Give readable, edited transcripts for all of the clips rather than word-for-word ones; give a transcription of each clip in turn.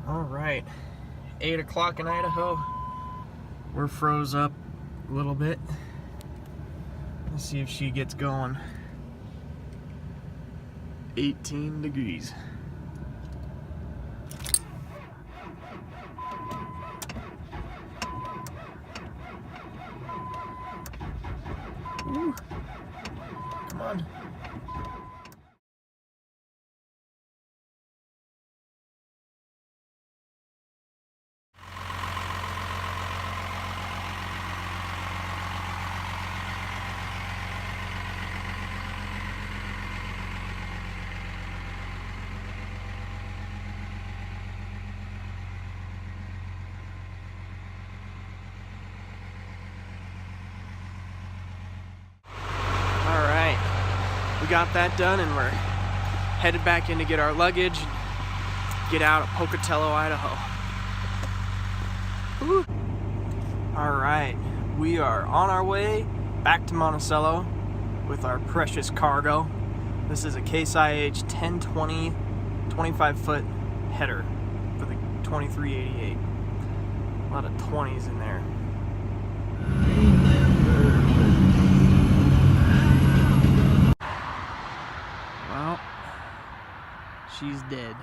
All right, 8 o'clock in Idaho. We're froze up a little bit. Let's see if she gets going. 18 degrees. Ooh. Come on. We got that done and we're headed back in to get our luggage and get out of Pocatello, Idaho. Woo. All right, we are on our way back to Monticello with our precious cargo. This is a Case IH 1020 25-foot header for the 2388. A lot of 20s in there. Well, she's dead.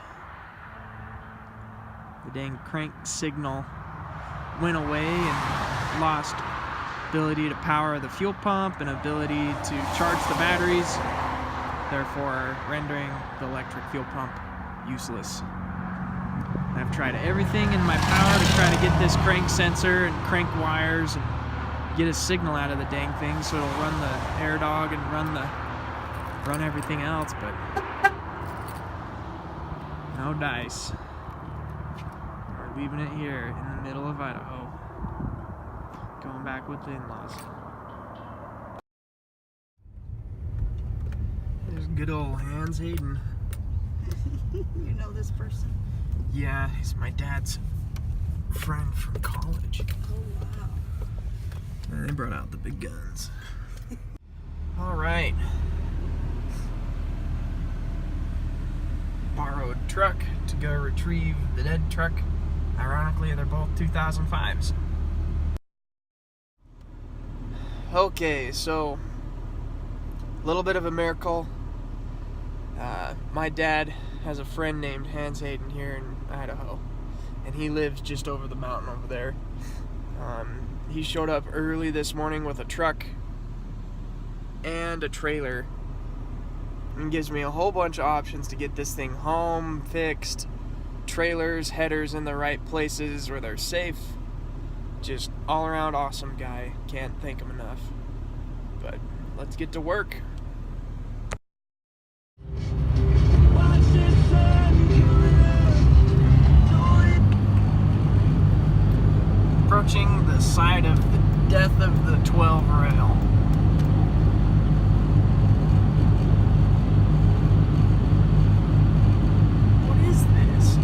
The dang crank signal went away and lost ability to power the fuel pump and ability to charge the batteries, therefore rendering the electric fuel pump useless. I've tried everything in my power to try to get this crank sensor and crank wires and get a signal out of the dang thing so it'll run the air dog and run everything else, but no dice. We're leaving it here in the middle of Idaho, going back with the in-laws. There's good old Hans Hayden. You know this person? Yeah, he's my dad's friend from college. Oh, wow. And they brought out the big guns. All right. Borrowed truck to go retrieve the dead truck. Ironically, they're both 2005s. Okay, so a little bit of a miracle. My dad has a friend named Hans Hayden here in Idaho, and he lives just over the mountain over there. He showed up early this morning with a truck and a trailer and gives me a whole bunch of options to get this thing home, fixed, trailers, headers in the right places where they're safe. Just all around awesome guy. Can't thank him enough. But let's get to work. Approaching the site of the death of the 12 rail. What is this?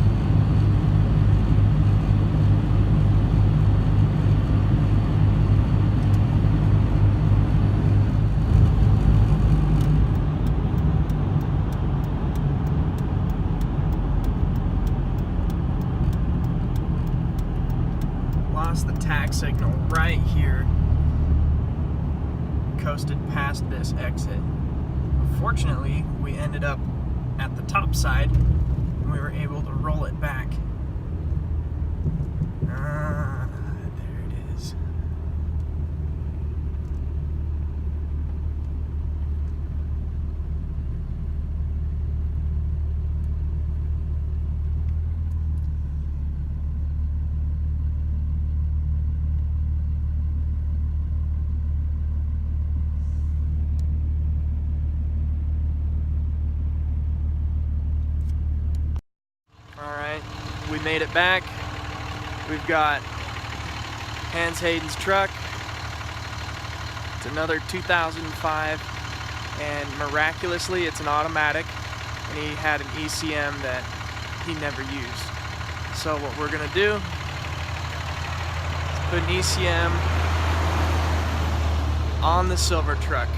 Lost the tag signal right here. Coasted past this exit. Fortunately, we ended up at the top side and we were able to roll it back. There it is. We made it back. We've got Hans Hayden's truck. It's another 2005, and miraculously it's an automatic, and he had an ECM that he never used. So what we're gonna do is put an ECM on the silver truck.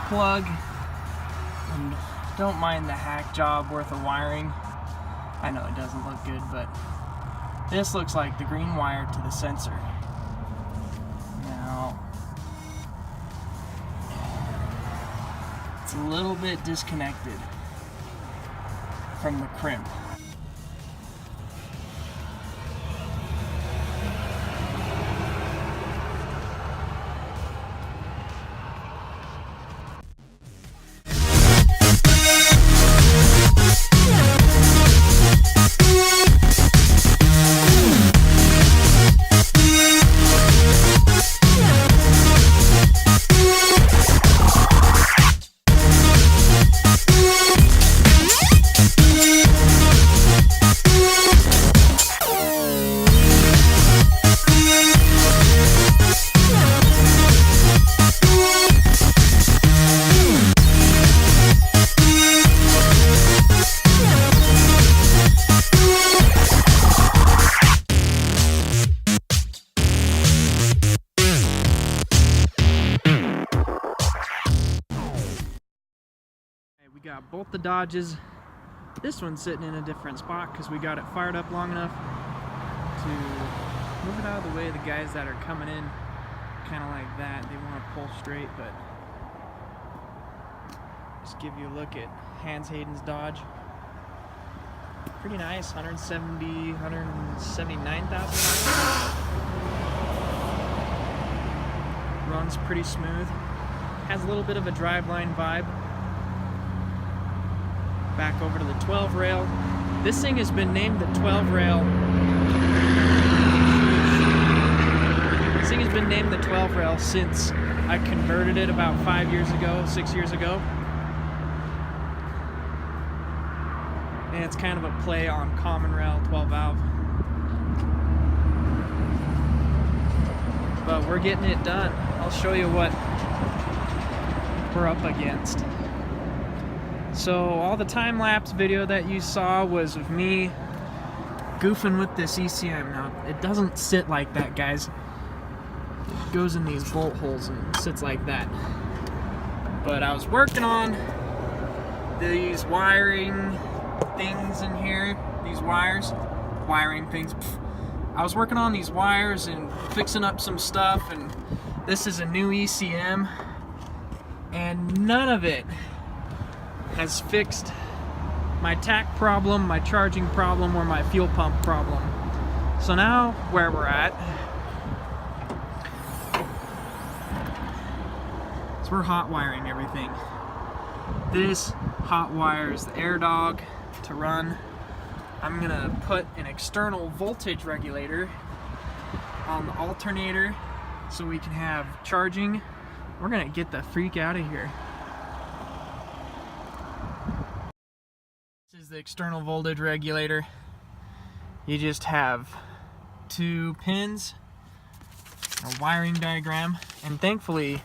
plug, and don't mind the hack job worth of wiring. I know it doesn't look good, but this looks like the green wire to the sensor. Now, it's a little bit disconnected from the crimp. We got both the Dodges. This one's sitting in a different spot because we got it fired up long enough to move it out of the way of the guys that are coming in kind of like that. They want to pull straight, but just give you a look at Hans Hayden's Dodge. Pretty nice, 179,000. Runs pretty smooth. Has a little bit of a driveline vibe. Back over to the 12 rail. This thing has been named the 12 rail. This thing has been named the 12 rail since I converted it about 5 years ago, 6 years ago. And it's kind of a play on common rail 12 valve. But we're getting it done. I'll show you what we're up against. So all the time-lapse video that you saw was of me goofing with this ECM. Now, it doesn't sit like that, guys. It goes in these bolt holes and sits like that. But I was working on these wiring things in here, these wiring things. I was working on these wires and fixing up some stuff, and this is a new ECM, and none of it has fixed my tach problem, my charging problem, or my fuel pump problem. So now, where we're at, is we're hot wiring everything. This hot wires the air dog to run. I'm gonna put an external voltage regulator on the alternator so we can have charging. We're gonna get the freak out of here. This is the external voltage regulator. You just have 2 pins, a wiring diagram, and thankfully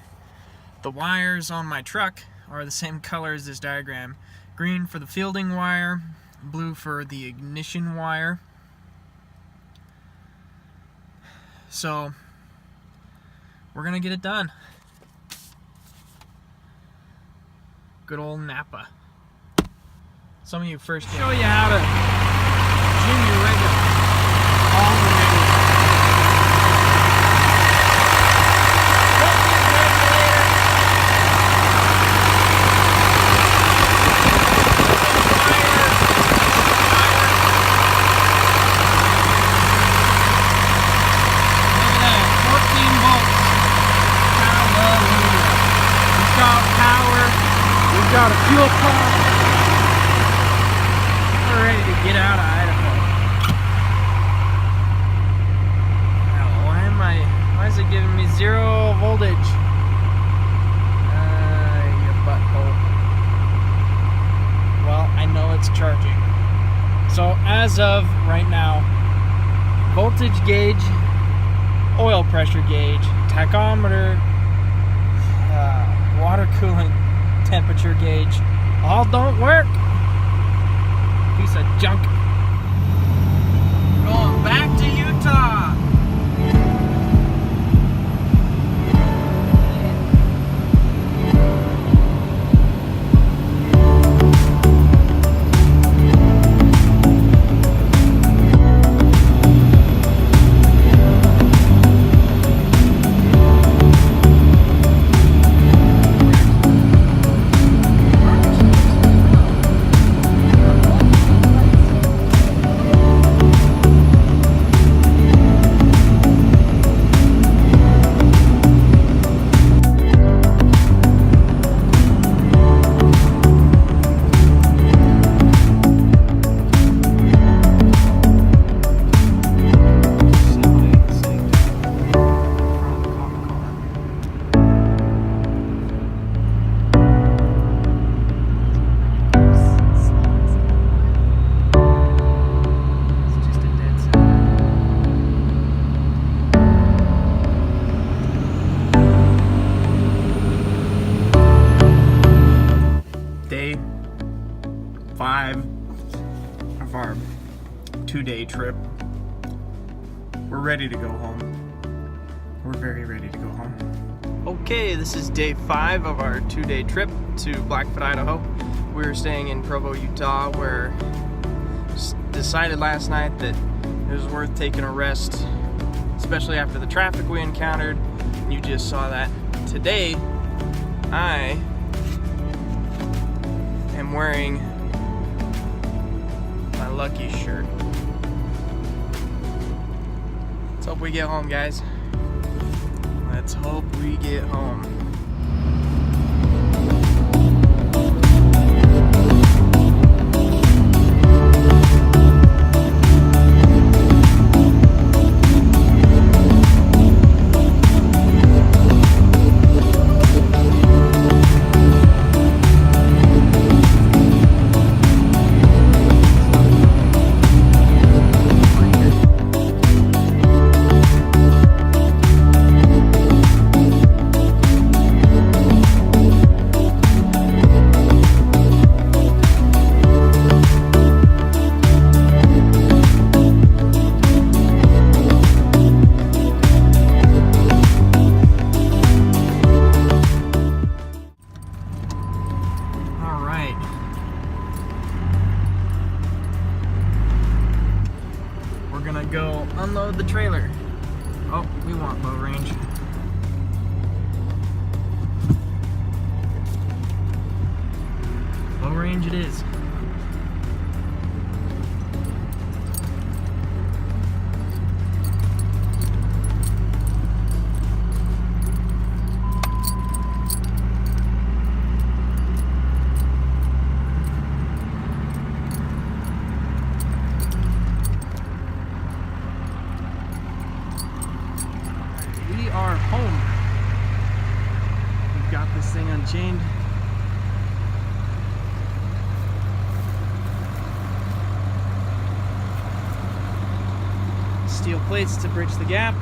the wires on my truck are the same color as this diagram. Green for the fielding wire, blue for the ignition wire. So we're gonna get it done. Good old Napa. Some of you first show you how to junior rig it all the way. Got a fuel pump. We're ready to get out of Idaho. Now, why is it giving me 0 voltage? You butthole. Well, I know it's charging. So as of right now, voltage gauge, oil pressure gauge, tachometer, water coolant temperature gauge all don't work. Piece of junk. Going back to Utah. 5 of our 2-day trip. We're ready to go home. We're very ready to go home. Okay, this is day 5 of our 2-day trip to Blackfoot, Idaho. We're staying in Provo, Utah, where decided last night that it was worth taking a rest, especially after the traffic we encountered. You just saw that. Today, I am wearing my Lucky shirt. Let's hope we get home, guys. Let's hope we get home. Go unload the trailer. Oh, we want low range. Low range it is. We are home. We've got this thing unchained. Steel plates to bridge the gap.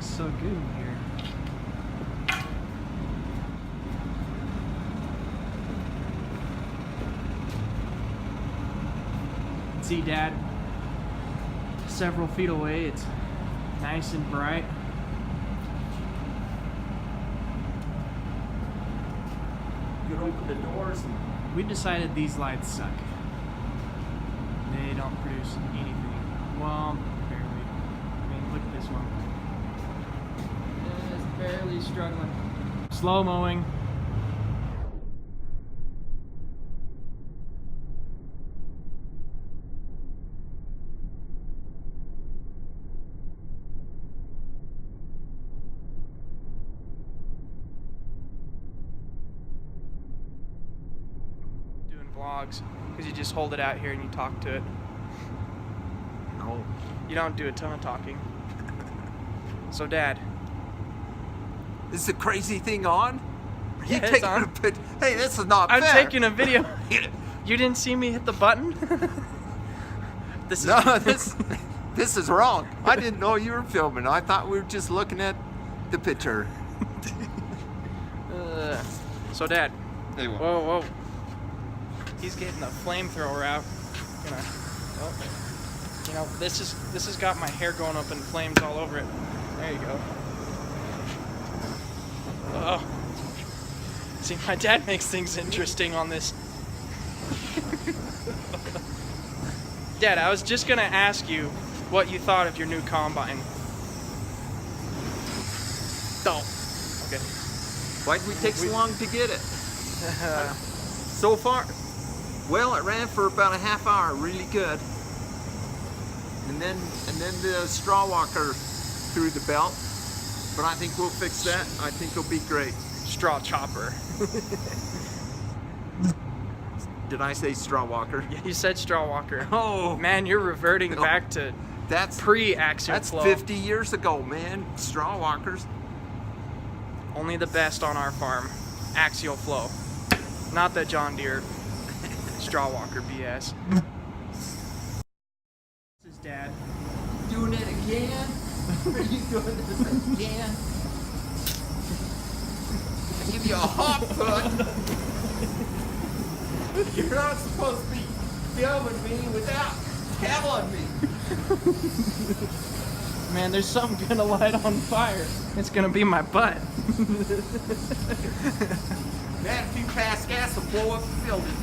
So good in here. See Dad several feet away. It's nice and bright. You could open the doors and We decided these lights suck. They don't produce anything. Well, barely. I mean, look at this one. Barely struggling. Slow mowing. Doing vlogs because you just hold it out here and you talk to it. no. You don't do a ton of talking. So Dad. Is the crazy thing on? Are you Yeah, it's taking on. a pic? Hey, this is not I'm fair. taking a video. You didn't see me hit the button? This is No, this is wrong. I didn't know you were filming. I thought we were just looking at the picture. So Dad. Hey, Whoa, whoa. He's getting a flamethrower out. Gonna, oh, you know, this has got my hair going up in flames all over it. There you go. Oh. See, my dad makes things interesting on this. Dad, I was just gonna ask you what you thought of your new combine. Oh. Okay. Why'd we take so long to get it? So far, well, it ran for about a half hour, really good. and then the straw walker through the belt. But I think we'll fix that. I think it'll be great. Straw chopper. Did I say straw walker? Yeah, you said straw walker. Oh Man, you're reverting back to that's pre-axial that's flow. 50 years ago, man. Straw walkers. Only the best on our farm. Axial flow. Not the John Deere straw walker BS. This is Dad. Doing it again? Are you doing this again? I give you a hot foot. You're not supposed to be filming me without telling me. Man, there's something gonna light on fire. It's gonna be my butt. Man, if you pass gas will blow up the building.